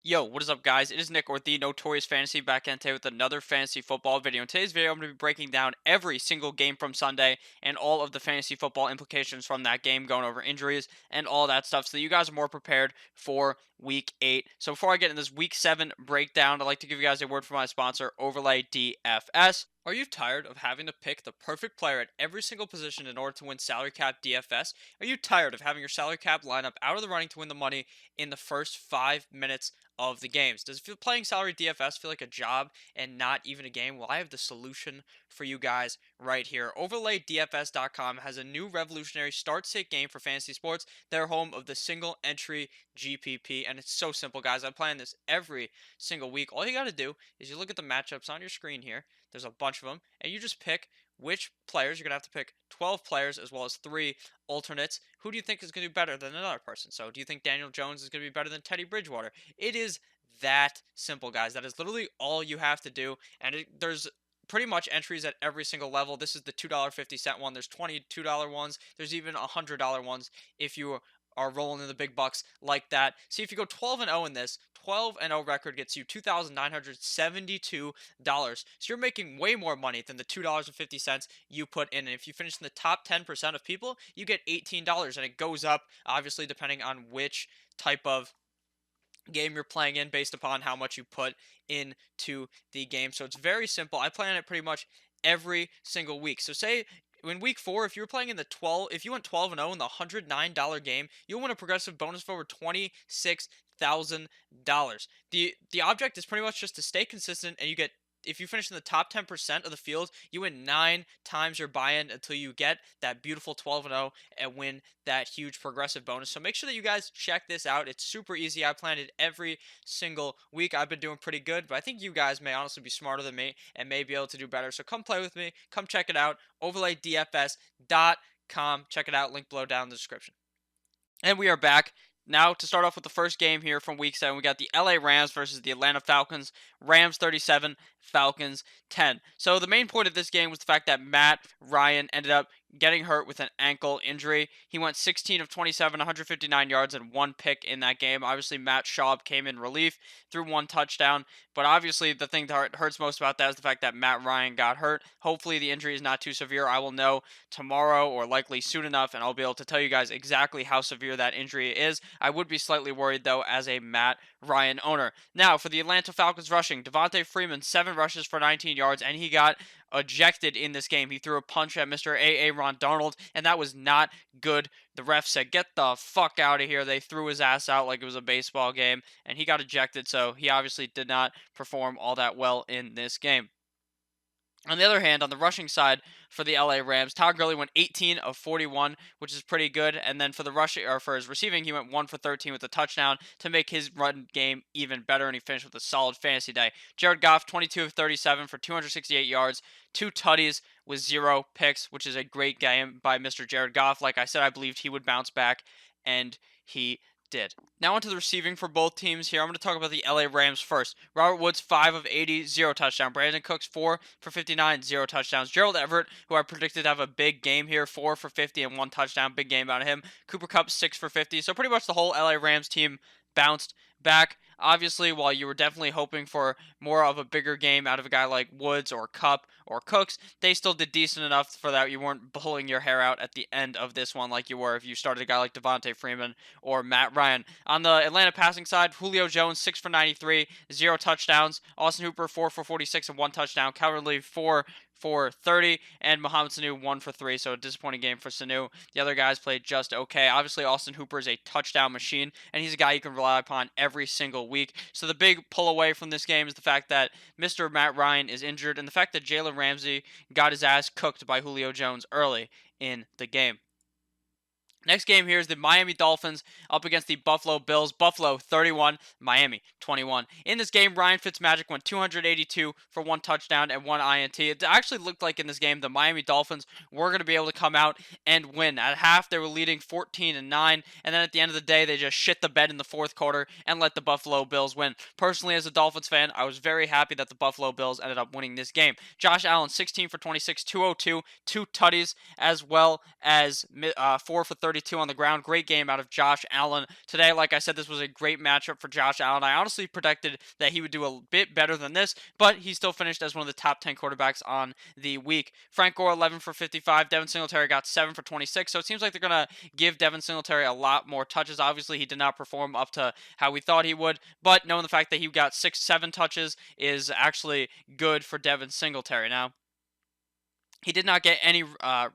Yo, what is up, guys? It is Nick, or the Notorious Fantasy, back in today with another fantasy football video. In today's video, I'm going to be breaking down every single game from Sunday and all of the fantasy football implications from that game, going over injuries and all that stuff, so that you guys are more prepared for Week 8. So before I get in this Week 7 breakdown, I'd like to give you guys a word from my sponsor, Overlay DFS. Are you tired of having to pick the perfect player at every single position in order to win salary cap DFS? Are you tired of having your salary cap lineup out of the running to win the money in the first 5 minutes of the games? Does playing salary DFS feel like a job and not even a game? Well, I have the solution for you guys right here. OverlayDFS.com has a new revolutionary start-sit game for fantasy sports. They're home of the single entry GPP, and it's so simple, guys. I'm playing this every single week. All you got to do is you look at the matchups on your screen here. There's a bunch of them, and you just pick which players. You're going to have to pick 12 players as well as 3 alternates. Who do you think is going to do better than another person? So do you think Daniel Jones is going to be better than Teddy Bridgewater? It is that simple, guys. That is literally all you have to do. And there's pretty much entries at every single level. This is the $2.50 one. There's $22 ones. There's even $100 ones if you are rolling in the big bucks like that. See, if you go 12-0 in this, 12-0 record gets you $2,972. So you're making way more money than the $2.50 you put in. And if you finish in the top 10% of people, you get $18, and it goes up, obviously, depending on which type of game you're playing in based upon how much you put into the game. So it's very simple. I play on it pretty much every single week. So say in week 4, if you were playing in the 12, if you went 12-0 in the $109 game, you'll win a progressive bonus of over $26,000. The object is pretty much just to stay consistent, and you get, if you finish in the top 10% of the field, you win 9 times your buy-in until you get that beautiful 12-0 and win that huge progressive bonus. So make sure that you guys check this out. It's super easy. I planned it every single week. I've been doing pretty good, but I think you guys may honestly be smarter than me and may be able to do better. So come play with me. Come check it out. OverlayDFS.com. Check it out. Link below down in the description. And we are back. Now, to start off with the first game here from Week 7, we got the LA Rams versus the Atlanta Falcons. Rams 37, Falcons 10. So the main point of this game was the fact that Matt Ryan ended up getting hurt with an ankle injury. He went 16 of 27, 159 yards, and 1 pick in that game. Obviously, Matt Schaub came in relief, threw 1 touchdown. But obviously, the thing that hurts most about that is the fact that Matt Ryan got hurt. Hopefully, the injury is not too severe. I will know tomorrow or likely soon enough, and I'll be able to tell you guys exactly how severe that injury is. I would be slightly worried, though, as a Matt Ryan owner. Now, for the Atlanta Falcons rushing, Devontae Freeman, 7 rushes for 19 yards, and he got ejected in this game. He threw a punch at Mr. A.A. Ron Darnold, and that was not good. The ref said, "Get the fuck out of here." They threw his ass out like it was a baseball game, and he got ejected, so he obviously did not perform all that well in this game. On the other hand, on the rushing side for the LA Rams, Todd Gurley went 18 of 41, which is pretty good. And then for the rushing, or for his receiving, he went 1 for 13 with a touchdown to make his run game even better, and he finished with a solid fantasy day. Jared Goff, 22 of 37 for 268 yards, 2 tutties with 0 picks, which is a great game by Mr. Jared Goff. Like I said, I believed he would bounce back, and he did. Now onto the receiving for both teams here. I'm going to talk about the LA Rams first. Robert Woods, 5 of 80, 0 touchdown. Brandon Cooks, 4 for 59, 0 touchdowns. Gerald Everett, who I predicted to have a big game here, 4 for 50 and 1 touchdown. Big game out of him. Cooper Kupp, 6 for 50. So pretty much the whole LA Rams team bounced back. Obviously, while you were definitely hoping for more of a bigger game out of a guy like Woods or Kupp or Cooks, they still did decent enough for that. You weren't pulling your hair out at the end of this one like you were if you started a guy like Devontae Freeman or Matt Ryan. On the Atlanta passing side, Julio Jones, 6 for 93, 0 touchdowns. Austin Hooper, 4 for 46 and 1 touchdown. Calvin Ridley, 4 for 30, and Mohamed Sanu 1 for 3. So a disappointing game for Sanu. The other guys played just okay. Obviously, Austin Hooper is a touchdown machine, and he's a guy you can rely upon every single week. So the big pull away from this game is the fact that Mr. Matt Ryan is injured, and the fact that Jalen Ramsey got his ass cooked by Julio Jones early in the game. Next game here is the Miami Dolphins up against the Buffalo Bills. Buffalo 31, Miami 21. In this game, Ryan Fitzmagic went 282 for 1 touchdown and 1 INT. It actually looked like in this game the Miami Dolphins were going to be able to come out and win. At half, they were leading 14-9, and then at the end of the day, they just shit the bed in the fourth quarter and let the Buffalo Bills win. Personally, as a Dolphins fan, I was very happy that the Buffalo Bills ended up winning this game. Josh Allen, 16 for 26, 202, 2 tutties, as well as 4 for 30 32 on the ground. Great game out of Josh Allen today. Like I said, this was a great matchup for Josh Allen. I honestly predicted that he would do a bit better than this, but he still finished as one of the top 10 quarterbacks on the week. Frank Gore, 11 for 55. Devin Singletary got 7 for 26. So it seems like they're going to give Devin Singletary a lot more touches. Obviously, he did not perform up to how we thought he would, but knowing the fact that he got 6-7 touches is actually good for Devin Singletary. Now, he did not get any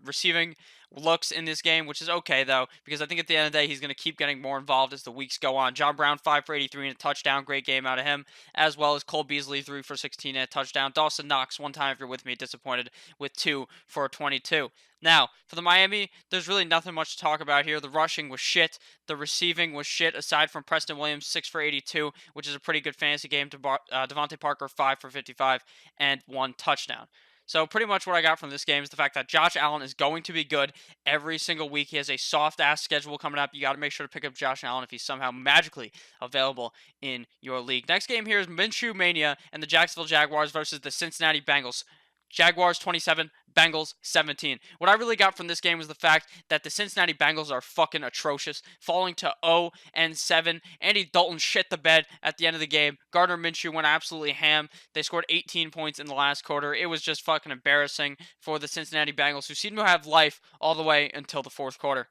receiving looks in this game, which is okay, though, because I think at the end of the day, he's going to keep getting more involved as the weeks go on. John Brown, 5 for 83 and a touchdown. Great game out of him, as well as Cole Beasley, 3 for 16 and a touchdown. Dawson Knox, one time if you're with me, disappointed with 2 for 22. Now, for the Miami, there's really nothing much to talk about here. The rushing was shit. The receiving was shit, aside from Preston Williams, 6 for 82, which is a pretty good fantasy game. Devontae Parker, 5 for 55 and 1 touchdown. So pretty much what I got from this game is the fact that Josh Allen is going to be good every single week. He has a soft-ass schedule coming up. You got to make sure to pick up Josh Allen if he's somehow magically available in your league. Next game here is Minshew Mania and the Jacksonville Jaguars versus the Cincinnati Bengals. Jaguars 27, Bengals 17. What I really got from this game was the fact that the Cincinnati Bengals are fucking atrocious, falling to 0-7. Andy Dalton shit the bed at the end of the game. Gardner Minshew went absolutely ham. They scored 18 points in the last quarter. It was just fucking embarrassing for the Cincinnati Bengals, who seem to have life all the way until the fourth quarter.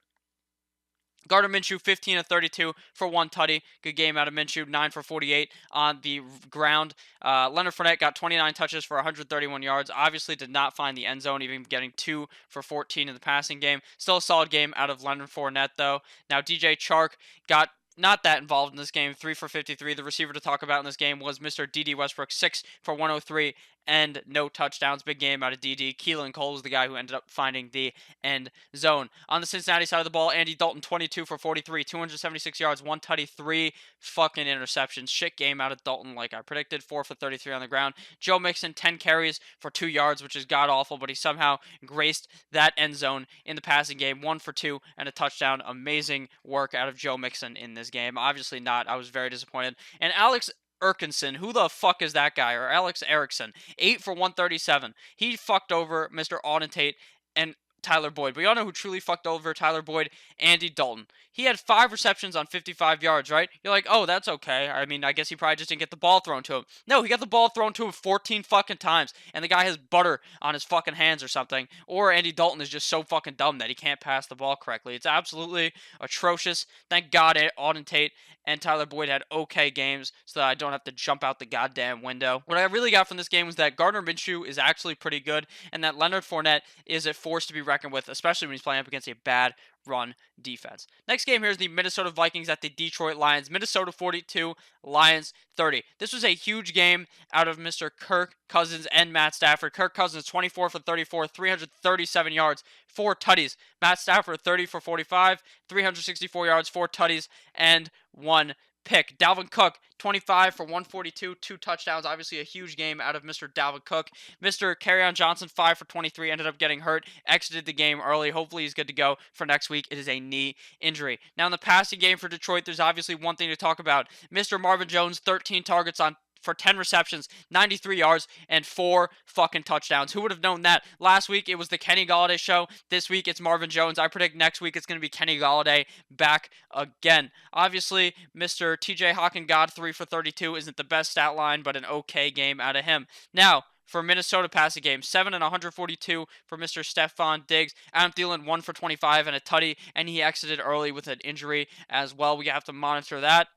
Gardner Minshew, 15 of 32 for 1 tutty. Good game out of Minshew, 9 for 48 on the ground. Leonard Fournette got 29 touches for 131 yards. Obviously did not find the end zone, even getting 2 for 14 in the passing game. Still a solid game out of Leonard Fournette, though. Now, DJ Chark got not that involved in this game, 3 for 53. The receiver to talk about in this game was Mr. D.D. Westbrook, 6 for 103 and no touchdowns. Big game out of D.D. Keelan Cole was the guy who ended up finding the end zone. On the Cincinnati side of the ball, Andy Dalton, 22 for 43, 276 yards, 1 tutty, 3 fucking interceptions. Shit game out of Dalton like I predicted, 4 for 33 on the ground. Joe Mixon, 10 carries for 2 yards, which is god-awful, but he somehow graced that end zone in the passing game, 1 for 2 and a touchdown. Amazing work out of Joe Mixon in this game. Obviously not. I was very disappointed. And Alex Erkinson, who the fuck is that guy? Or Alex Erickson, 8 for 137. He fucked over Mr. Auden Tate and Tyler Boyd. But y'all know who truly fucked over Tyler Boyd? Andy Dalton. He had 5 receptions on 55 yards, right? You're like, oh, that's okay. I mean, I guess he probably just didn't get the ball thrown to him. No, he got the ball thrown to him 14 fucking times, and the guy has butter on his fucking hands or something. Or Andy Dalton is just so fucking dumb that he can't pass the ball correctly. It's absolutely atrocious. Thank God Auden Tate and Tyler Boyd had okay games so that I don't have to jump out the goddamn window. What I really got from this game was that Gardner Minshew is actually pretty good, and that Leonard Fournette is a force to be reckoned with, especially when he's playing up against a bad run defense. Next game here is the Minnesota Vikings at the Detroit Lions. Minnesota 42, Lions 30. This was a huge game out of Mr. Kirk Cousins and Matt Stafford. Kirk Cousins 24 for 34, 337 yards, 4 tutties. Matt Stafford 30 for 45, 364 yards, 4 tutties, and 1 pick. Dalvin Cook, 25 for 142, 2 touchdowns. Obviously a huge game out of Mr. Dalvin Cook. Mr. Kerryon Johnson, 5 for 23, ended up getting hurt, exited the game early. Hopefully he's good to go for next week. It is a knee injury. Now in the passing game for Detroit, there's obviously one thing to talk about. Mr. Marvin Jones, 13 targets for 10 receptions, 93 yards, and 4 fucking touchdowns. Who would have known that? Last week, it was the Kenny Golladay show. This week, it's Marvin Jones. I predict next week, it's going to be Kenny Golladay back again. Obviously, Mr. TJ Hawkins, 3 for 32, isn't the best stat line, but an okay game out of him. Now, for Minnesota passing game, 7 and 142 for Mr. Stephon Diggs. Adam Thielen, 1 for 25 and a tutty, and he exited early with an injury as well. We have to monitor that.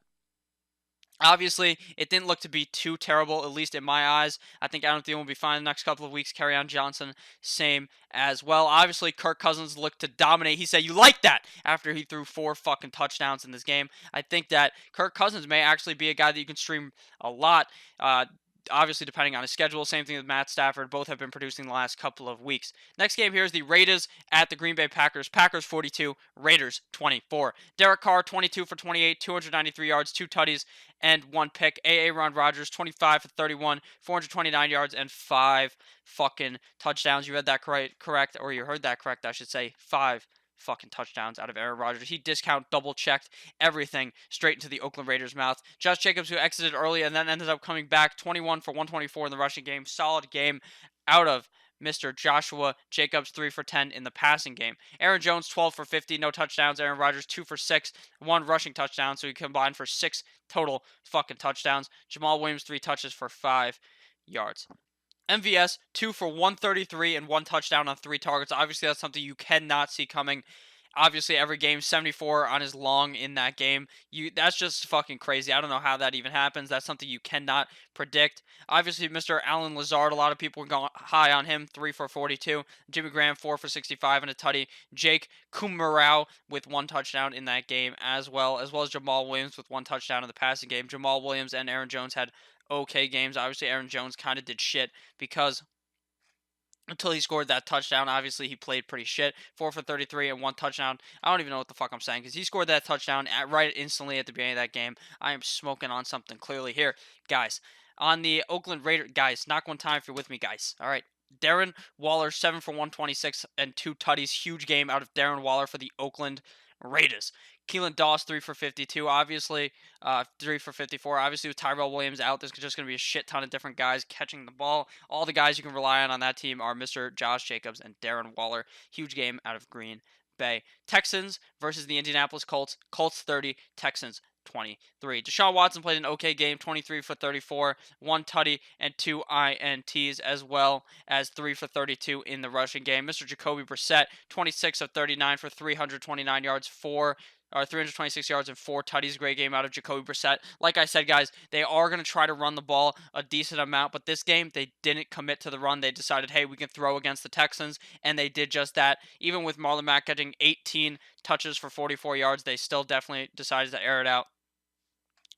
Obviously, it didn't look to be too terrible, at least in my eyes. I think Adam Thielen will be fine the next couple of weeks. Kerryon Johnson, same as well. Obviously, Kirk Cousins looked to dominate. He said, "You like that?" after he threw 4 fucking touchdowns in this game. I think that Kirk Cousins may actually be a guy that you can stream a lot. Obviously, depending on his schedule. Same thing with Matt Stafford. Both have been producing the last couple of weeks. Next game here is the Raiders at the Green Bay Packers. Packers 42, Raiders 24. Derek Carr, 22 for 28, 293 yards, 2 tutties, and 1 pick. Aaron Rodgers, 25 for 31, 429 yards, and 5 fucking touchdowns. You read that correct, or you heard that correct, I should say. 5 fucking touchdowns out of Aaron Rodgers. He double-checked everything straight into the Oakland Raiders' mouth. Josh Jacobs, who exited early and then ended up coming back, 21 for 124 in the rushing game. Solid game out of Mr. Joshua Jacobs 3 for 10 in the passing game. Aaron Jones 12 for 50, no touchdowns. Aaron Rodgers 2 for 6, 1 rushing touchdown, so he combined for 6 total fucking touchdowns. Jamal Williams 3 touches for 5 yards. MVS 2 for 133 and 1 touchdown on 3 targets. Obviously, that's something you cannot see coming. Obviously, every game 74 on his long in that game. That's just fucking crazy. I don't know how that even happens. That's something you cannot predict. Obviously, Mr. Allen Lazard, a lot of people were going high on him. 3 for 42. Jimmy Graham 4 for 65 and a tutty. Jake Kumarau with 1 touchdown in that game as well as Jamal Williams with 1 touchdown in the passing game. Jamal Williams and Aaron Jones had okay games. Obviously, Aaron Jones kind of did shit because until he scored that touchdown, obviously he played pretty shit. 4 for 33 and 1 touchdown. I don't even know what the fuck I'm saying because he scored that touchdown right instantly at the beginning of that game. I am smoking on something clearly here, guys. On the Oakland Raiders, guys, knock one time if you're with me, guys. All right. Darren Waller 7 for 126 and 2 tutties. Huge game out of Darren Waller for the Oakland Raiders. Keelan Doss 3 for 52, obviously 3 for 54. Obviously, with Tyrell Williams out, there's just going to be a shit ton of different guys catching the ball. All the guys you can rely on that team are Mr. Josh Jacobs and Darren Waller. Huge game out of Green Bay. Texans versus the Indianapolis Colts. Colts 30, Texans 23. Deshaun Watson played an okay game, 23 for 34, 1 tutty and 2 INTs, as well as 3 for 32 in the rushing game. Mr. Jacoby Brissett, 26 of 39 for 329 yards, 326 yards and 4 tutties. Great game out of Jacoby Brissett. Like I said, guys, they are going to try to run the ball a decent amount, but this game, they didn't commit to the run. They decided, hey, we can throw against the Texans, and they did just that. Even with Marlon Mack getting 18 touches for 44 yards, they still definitely decided to air it out.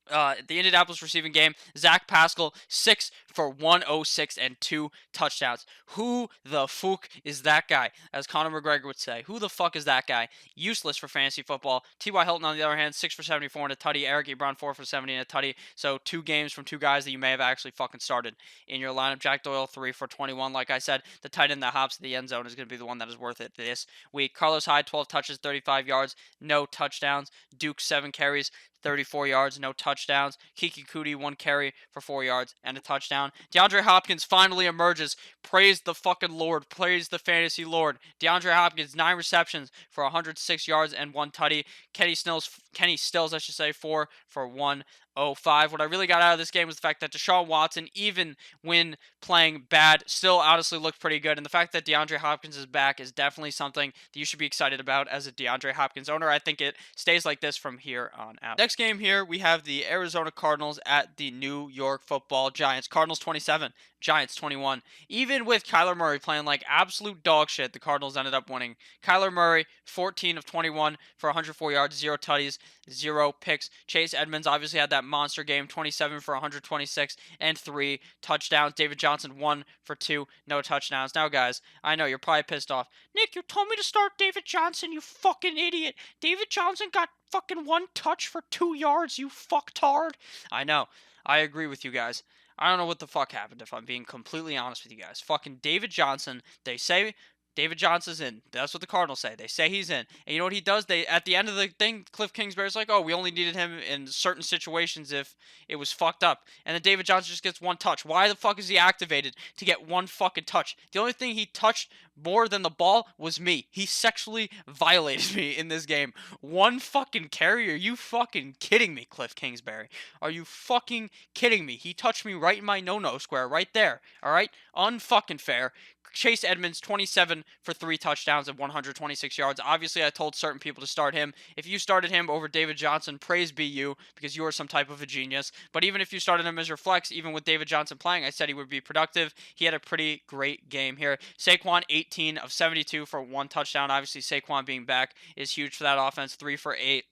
The Indianapolis receiving game, Zach Pascal, 6 for 106 and 2 touchdowns. Who the fuck is that guy? As Conor McGregor would say, who the fuck is that guy? Useless for fantasy football. T.Y. Hilton, on the other hand, 6 for 74 and a tutty. Eric Ebron, 4 for 70 and a tutty. So 2 games from 2 guys that you may have actually fucking started in your lineup. Jack Doyle, 3 for 21. Like I said, the tight end that hops to the end zone is going to be the one that is worth it this week. Carlos Hyde, 12 touches, 35 yards, no touchdowns. Duke, 7 carries, 34 yards, no touchdowns. Kiki Kuti, 1 carry for 4 yards and a touchdown. DeAndre Hopkins finally emerges. Praise the fucking Lord. Praise the fantasy Lord. DeAndre Hopkins, 9 receptions for 106 yards and 1 tutty. Kenny Stills, 4 for 105. What I really got out of this game was the fact that Deshaun Watson, even when playing bad, still honestly looked pretty good. And the fact that DeAndre Hopkins is back is definitely something that you should be excited about as a DeAndre Hopkins owner. I think it stays like this from here on out. Next game here, we have the Arizona Cardinals at the New York Football Giants. Cardinals 27, Giants 21. Even with Kyler Murray playing like absolute dog shit, the Cardinals ended up winning. Kyler Murray, 14 of 21 for 104 yards, 0 tutties, 0 picks. Chase Edmonds obviously had that monster game, 27 for 126 and 3 touchdowns. David Johnson, 1 for 2, no touchdowns. Now, guys, I know you're probably pissed off. Nick, you told me to start David Johnson, you fucking idiot. David Johnson got fucking 1 touch for 2 yards, you fucktard. I know. I agree with you guys. I don't know what the fuck happened, if I'm being completely honest with you guys. Fucking David Johnson, they say David Johnson's in. That's what the Cardinals say. They say he's in. And you know what he does? At the end of the thing, Cliff Kingsbury's like, oh, we only needed him in certain situations if it was fucked up. And then David Johnson just gets 1 touch. Why the fuck is he activated to get 1 fucking touch? The only thing he touched more than the ball was me. He sexually violated me in this game. 1 fucking carry? Are you fucking kidding me, Cliff Kingsbury? Are you fucking kidding me? He touched me right in my no-no square, right there. All right? Unfucking fair. Chase Edmonds, 27 for 3 touchdowns and 126 yards. Obviously, I told certain people to start him. If you started him over David Johnson, praise be you, because you are some type of a genius. But even if you started him as your flex, even with David Johnson playing, I said he would be productive. He had a pretty great game here. Saquon, 18 of 72 for 1 touchdown. Obviously, Saquon being back is huge for that offense. 3 for 8.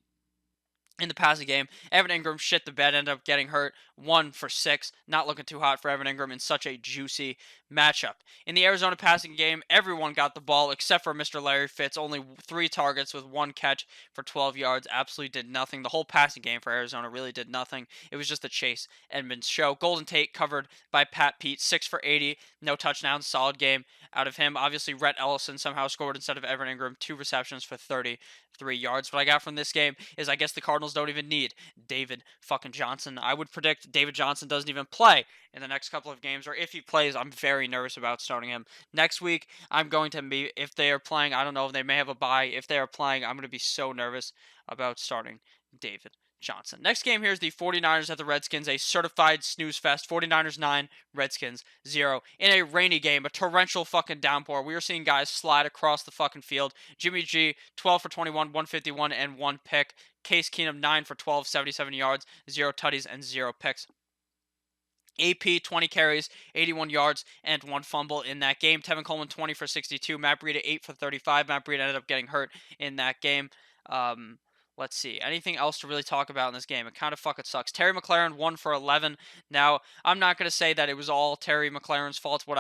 In the passing game, Evan Ingram shit the bed, ended up getting hurt. 1 for 6. Not looking too hot for Evan Ingram in such a juicy matchup. In the Arizona passing game, everyone got the ball except for Mr. Larry Fitz. Only 3 targets with 1 catch for 12 yards. Absolutely did nothing. The whole passing game for Arizona really did nothing. It was just a Chase Edmonds show. Golden Tate covered by Pat Pete. 6 for 80. No touchdowns. Solid game out of him. Obviously, Rhett Ellison somehow scored instead of Evan Ingram. 2 receptions for 33 yards. What I got from this game is I guess the Cardinals Cardinals don't even need David fucking Johnson. I would predict David Johnson doesn't even play in the next couple of games, or if he plays, I'm very nervous about starting him. Next week, I'm going to be, if they are playing, I don't know, they may have a bye. If they are playing, I'm going to be so nervous about starting David Johnson. Next game here is the 49ers at the Redskins, a certified snooze fest. 49ers 9, Redskins 0. In a rainy game, a torrential fucking downpour. We are seeing guys slide across the fucking field. Jimmy G, 12 for 21, 151, and 1 pick. Case Keenum, 9 for 12, 77 yards, 0 tutties, and 0 picks. AP, 20 carries, 81 yards, and 1 fumble in that game. Tevin Coleman, 20 for 62. Matt Breida, 8 for 35. Matt Breida ended up getting hurt in that game. Let's see. Anything else to really talk about in this game? It kind of fucking sucks. Terry McLaurin, 1 for 11. Now, I'm not going to say that it was all Terry McLaurin's fault. What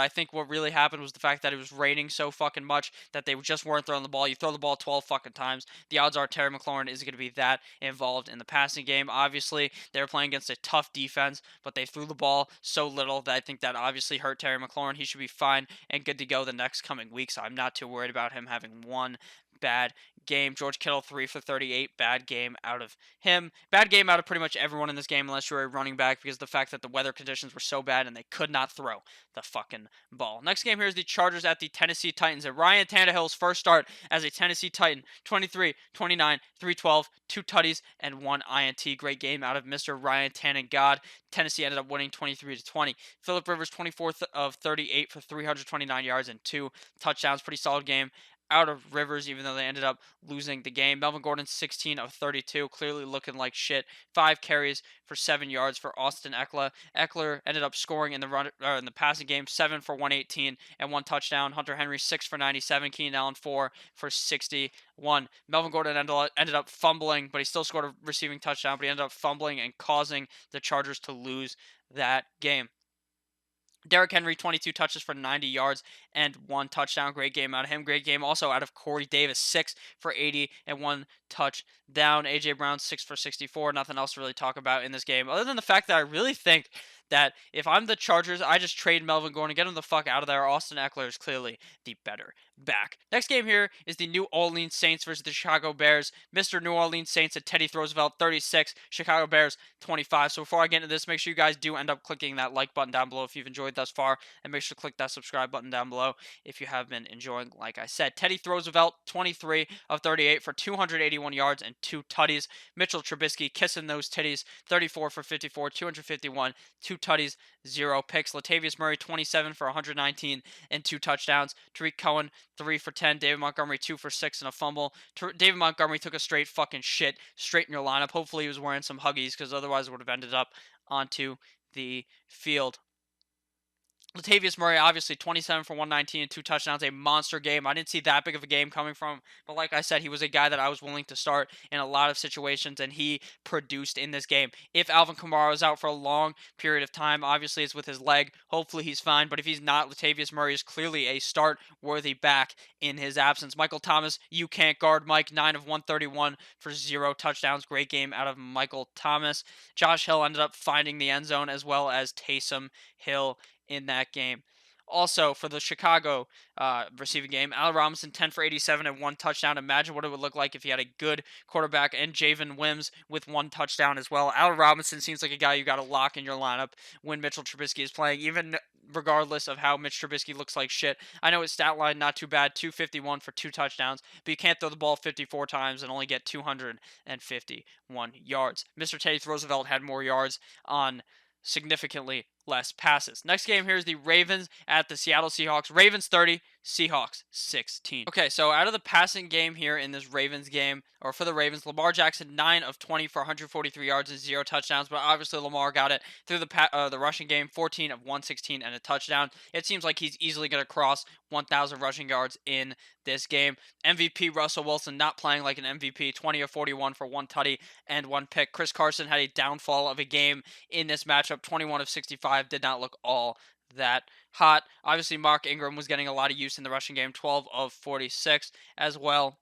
really happened was the fact that it was raining so fucking much that they just weren't throwing the ball. You throw the ball 12 fucking times. The odds are Terry McLaurin isn't going to be that involved in the passing game. Obviously, they were playing against a tough defense, but they threw the ball so little that I think that obviously hurt Terry McLaurin. He should be fine and good to go the next coming week, so I'm not too worried about him having one bad game. George Kittle, 3 for 38. Bad game out of him. Bad game out of pretty much everyone in this game unless you're a running back because of the fact that the weather conditions were so bad and they could not throw the fucking ball. Next game here is the Chargers at the Tennessee Titans. And Ryan Tannehill's first start as a Tennessee Titan. 23, 29, 312, 2 tutties, and 1 INT. Great game out of Mr. Ryan Tannengod. Tennessee ended up winning 23-20. Phillip Rivers, 24 of 38 for 329 yards and 2 touchdowns. Pretty solid game out of Rivers, even though they ended up losing the game. Melvin Gordon, 16 of 32, clearly looking like shit. 5 carries for 7 yards for Austin Eckler. Eckler ended up scoring in the passing game, 7 for 118 and 1 touchdown. Hunter Henry, 6 for 97. Keenan Allen, 4 for 61. Melvin Gordon ended up fumbling, but he still scored a receiving touchdown, but he ended up fumbling and causing the Chargers to lose that game. Derrick Henry, 22 touches for 90 yards and 1 touchdown. Great game out of him. Great game also out of Corey Davis, 6 for 80 and 1 touchdown. A.J. Brown, 6 for 64. Nothing else to really talk about in this game other than the fact that I really think that if I'm the Chargers, I just trade Melvin Gordon, get him the fuck out of there. Austin Eckler is clearly the better back. Next game here is the New Orleans Saints versus the Chicago Bears. Mr. New Orleans Saints at Teddy Roosevelt, 36. Chicago Bears, 25. So before I get into this, make sure you guys do end up clicking that like button down below if you've enjoyed thus far, and make sure to click that subscribe button down below if you have been enjoying, like I said. Teddy Roosevelt, 23 of 38 for 281 yards and 2 tutties. Mitchell Trubisky kissing those titties, 34 for 54, 251, 2 tutties, 0 picks. Latavius Murray, 27 for 119 and 2 touchdowns. Tariq Cohen, 3 for 10. David Montgomery, 2 for 6 and a fumble. David Montgomery took a straight fucking shit straight in your lineup. Hopefully he was wearing some Huggies because otherwise it would have ended up onto the field. Latavius Murray, obviously 27 for 119 and 2 touchdowns, a monster game. I didn't see that big of a game coming from, but like I said, he was a guy that I was willing to start in a lot of situations, and he produced in this game. If Alvin Kamara is out for a long period of time, obviously it's with his leg. Hopefully he's fine, but if he's not, Latavius Murray is clearly a start-worthy back in his absence. Michael Thomas, you can't guard Mike, 9 of 131 for 0 touchdowns. Great game out of Michael Thomas. Josh Hill ended up finding the end zone as well as Taysom Hill in that game. Also, for the Chicago receiving game, Allen Robinson, 10 for 87 and 1 touchdown. Imagine what it would look like if he had a good quarterback, and Javon Wims with 1 touchdown as well. Allen Robinson seems like a guy you got to lock in your lineup when Mitchell Trubisky is playing, even regardless of how Mitch Trubisky looks like shit. I know his stat line not too bad, 251 for 2 touchdowns, but you can't throw the ball 54 times and only get 251 yards. Mr. Teddy Roosevelt had more yards on significantly less passes. Next game here is the Ravens at the Seattle Seahawks. Ravens 30, Seahawks 16. Okay, so out of the passing game here in this Ravens game, or for the Ravens, Lamar Jackson 9 of 20 for 143 yards and 0 touchdowns, but obviously Lamar got it through the rushing game, 14 of 116 and a touchdown. It seems like he's easily going to cross 1,000 rushing yards in this game. MVP Russell Wilson not playing like an MVP, 20 of 41 for 1 tutty and 1 pick. Chris Carson had a downfall of a game in this matchup, 21 of 65, did not look all that hot. Obviously, Mark Ingram was getting a lot of use in the rushing game, 12 of 46 as well.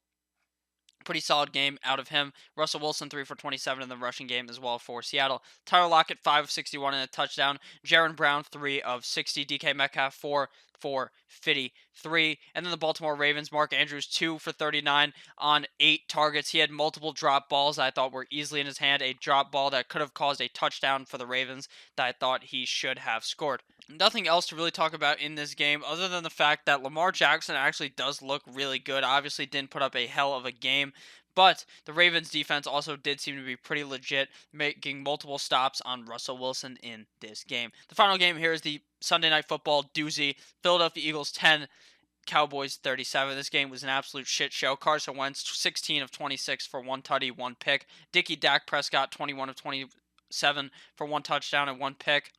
Pretty solid game out of him. Russell Wilson 3 for 27 in the rushing game as well for Seattle. Tyler Lockett 5 of 61 and a touchdown. Jaron Brown 3 of 60. DK Metcalf 4 for 53. And then the Baltimore Ravens, Mark Andrews 2 for 39 on 8 targets. He had multiple drop balls that I thought were easily in his hand. A drop ball that could have caused a touchdown for the Ravens that I thought he should have scored. Nothing else to really talk about in this game other than the fact that Lamar Jackson actually does look really good. Obviously didn't put up a hell of a game, but the Ravens defense also did seem to be pretty legit, making multiple stops on Russell Wilson in this game. The final game here is the Sunday Night Football doozy. Philadelphia Eagles 10, Cowboys 37. This game was an absolute shit show. Carson Wentz 16 of 26 for one tutty, one pick. Dak Prescott 21 of 27 for one touchdown and one pick.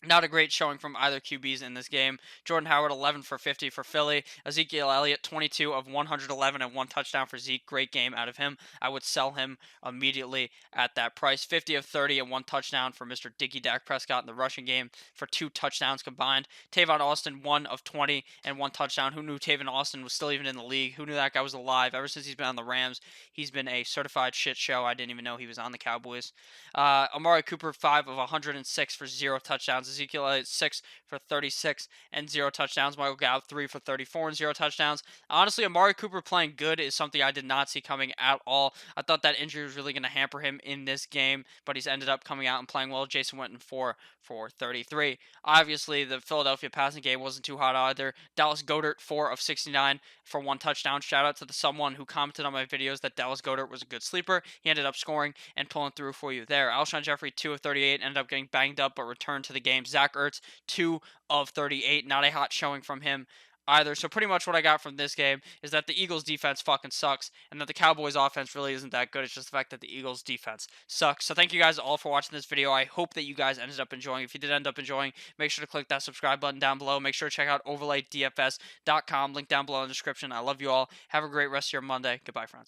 Not a great showing from either QBs in this game. Jordan Howard, 11 for 50 for Philly. Ezekiel Elliott, 22 of 111 and one touchdown for Zeke. Great game out of him. I would sell him immediately at that price. 50 of 30 and one touchdown for Mr. Dak Prescott in the rushing game for 2 touchdowns combined. Tavon Austin, 1 of 20 and one touchdown. Who knew Tavon Austin was still even in the league? Who knew that guy was alive? Ever since he's been on the Rams, he's been a certified shit show. I didn't even know he was on the Cowboys. Amari Cooper, 5 of 106 for 0 touchdowns. Ezekiel Elliott 6 for 36 and 0 touchdowns. Michael Gallup 3 for 34 and 0 touchdowns. Honestly, Amari Cooper playing good is something I did not see coming at all. I thought that injury was really going to hamper him in this game, but he's ended up coming out and playing well. Jason Witten 4 for 33. Obviously, the Philadelphia passing game wasn't too hot either. Dallas Goedert 4 of 69 for one touchdown. Shout out to someone who commented on my videos that Dallas Goedert was a good sleeper. He ended up scoring and pulling through for you there. Alshon Jeffrey 2 of 38 ended up getting banged up but returned to the game. Zach Ertz 2 of 38. Not a hot showing from him either. So pretty much what I got from this game is that the Eagles defense fucking sucks and that the Cowboys offense really isn't that good. It's just the fact that the Eagles defense sucks. So thank you guys all for watching this video. I hope that you guys ended up enjoying. If you did end up enjoying, make sure to click that subscribe button down below. Make sure to check out overlaydfs.com. Link down below in the description. I love you all. Have a great rest of your Monday. Goodbye, friends.